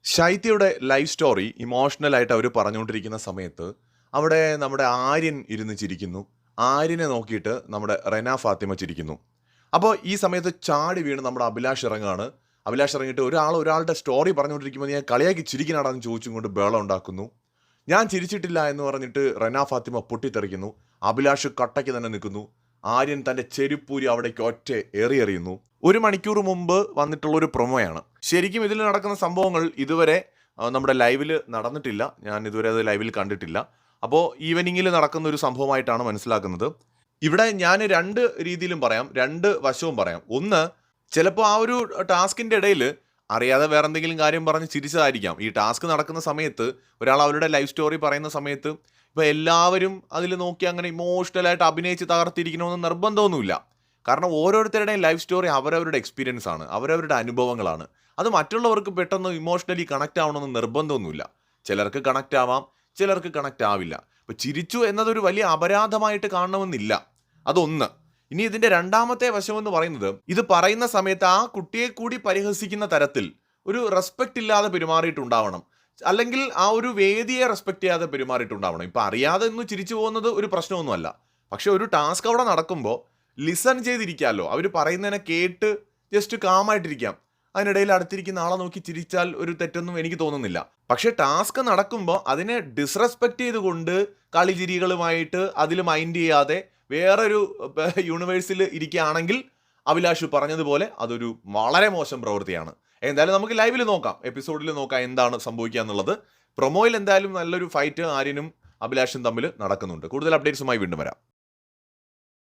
ശൈത്യയുടെ life story emotional ആയിട്ട് അവർ പറഞ്ഞുകൊണ്ടിരിക്കുന്ന സമയത്ത് അവിടെ നമ്മുടെ ആര്യൻ ഇരുന്ന് ചിരിക്കുന്നു. ആര്യനെ നോക്കിയിട്ട് നമ്മുടെ റെന ഫാത്തിമ ചിരിക്കുന്നു. അപ്പോൾ ഈ സമയത്ത് ചാടി വീണ് നമ്മുടെ അഭിലാഷ് ഇറങ്ങാണ്. അഭിലാഷ് ഇറങ്ങിയിട്ട് ഒരാളുടെ സ്റ്റോറി പറഞ്ഞുകൊണ്ടിരിക്കുമ്പോൾ ഞാൻ കളിയാക്കി ചിരിക്കനാടാന്ന് ചോദിച്ചും കൊണ്ട് ബഹളം ഉണ്ടാക്കുന്നു. ഞാൻ ചിരിച്ചിട്ടില്ല എന്ന് പറഞ്ഞിട്ട് റെന ഫാത്തിമ പൊട്ടിത്തെറിക്കുന്നു. അഭിലാഷ് കട്ടയ്ക്ക് തന്നെ നിൽക്കുന്നു. ആര്യൻ തൻ്റെ ചെരുപ്പൂരി അവിടേക്ക് ഒറ്റ എറിയുന്നു. 1 മണിക്കൂർ മുമ്പ് വന്നിട്ടുള്ള ഒരു പ്രൊമോയാണ്. ശരിക്കും ഇതിൽ നടക്കുന്ന സംഭവങ്ങൾ ഇതുവരെ നമ്മുടെ ലൈവിൽ നടന്നിട്ടില്ല. ഞാൻ ഇതുവരെ അത് ലൈവിൽ കണ്ടിട്ടില്ല. അപ്പോൾ ഈവനിങ്ങിൽ നടക്കുന്ന ഒരു സംഭവമായിട്ടാണ് മനസ്സിലാക്കുന്നത്. ഇവിടെ ഞാൻ 2 രീതിയിലും പറയാം, 2 വശവും പറയാം. ഒന്ന്, ചിലപ്പോൾ ആ ഒരു ടാസ്കിൻ്റെ ഇടയിൽ അറിയാതെ വേറെ എന്തെങ്കിലും കാര്യം പറഞ്ഞ് ചിരിച്ചതായിരിക്കാം. ഈ ടാസ്ക് നടക്കുന്ന സമയത്ത് ഒരാൾ അവരുടെ ലൈഫ് സ്റ്റോറി പറയുന്ന സമയത്ത് ഇപ്പോൾ എല്ലാവരും അതിൽ നോക്കി അങ്ങനെ ഇമോഷണലായിട്ട് അഭിനയിച്ച് തകർത്തിരിക്കണമെന്ന് നിർബന്ധമൊന്നുമില്ല. കാരണം ഓരോരുത്തരുടെയും ലൈഫ് സ്റ്റോറി അവരവരുടെ എക്സ്പീരിയൻസ് ആണ്, അവരവരുടെ അനുഭവങ്ങളാണ്. അത് മറ്റുള്ളവർക്ക് പെട്ടെന്ന് ഇമോഷണലി കണക്റ്റ് ആവണമെന്ന് നിർബന്ധമൊന്നുമില്ല. ചിലർക്ക് കണക്റ്റ് ആവാം, ചിലർക്ക് കണക്റ്റ് ആവില്ല. ഇപ്പോൾ ചിരിച്ചു എന്നതൊരു വലിയ അപരാധമായിട്ട് കാണണമെന്നില്ല. അതൊന്ന്. ഇനി ഇതിൻ്റെ രണ്ടാമത്തെ വശമെന്ന് പറയുന്നത്, ഇത് പറയുന്ന സമയത്ത് ആ കുട്ടിയെ കൂടി പരിഹസിക്കുന്ന തരത്തിൽ ഒരു റെസ്പെക്റ്റ് ഇല്ലാതെ പെരുമാറിയിട്ടുണ്ടാവണം, അല്ലെങ്കിൽ ആ ഒരു വേദിയെ റെസ്പെക്റ്റ് ചെയ്യാതെ പെരുമാറിയിട്ടുണ്ടാവണം. ഇപ്പം അറിയാതെ ഒന്ന് ചിരിച്ചു പോകുന്നത് ഒരു പ്രശ്നമൊന്നുമല്ല. പക്ഷെ ഒരു ടാസ്ക് അവിടെ നടക്കുമ്പോൾ ലിസൺ ചെയ്തിരിക്കാമല്ലോ. അവർ പറയുന്നതിനെ കേട്ട് ജസ്റ്റ് കാമായിട്ടിരിക്കാം. അതിനിടയിൽ അടുത്തിരിക്കുന്ന ആളെ നോക്കി ചിരിച്ചാൽ ഒരു തെറ്റൊന്നും എനിക്ക് തോന്നുന്നില്ല. പക്ഷേ ടാസ്ക് നടക്കുമ്പോൾ അതിനെ ഡിസ്റെസ്പെക്റ്റ് ചെയ്തുകൊണ്ട് കളിചിരികളുമായിട്ട് അതിൽ മൈൻഡ് ചെയ്യാതെ വേറൊരു യൂണിവേഴ്സിൽ ഇരിക്കുകയാണെങ്കിൽ അഭിലാഷ് പറഞ്ഞതുപോലെ അതൊരു വളരെ മോശം പ്രവൃത്തിയാണ്. എന്തായാലും നമുക്ക് ലൈവിൽ നോക്കാം, എപ്പിസോഡിൽ നോക്കാം എന്താണ് സംഭവിക്കുക എന്നുള്ളത്. പ്രൊമോയിൽ എന്തായാലും നല്ലൊരു ഫൈറ്റ് ആര്യനും അഭിലാഷും തമ്മിൽ നടക്കുന്നുണ്ട്. കൂടുതൽ അപ്ഡേറ്റ്സുമായി വീണ്ടും വരാം.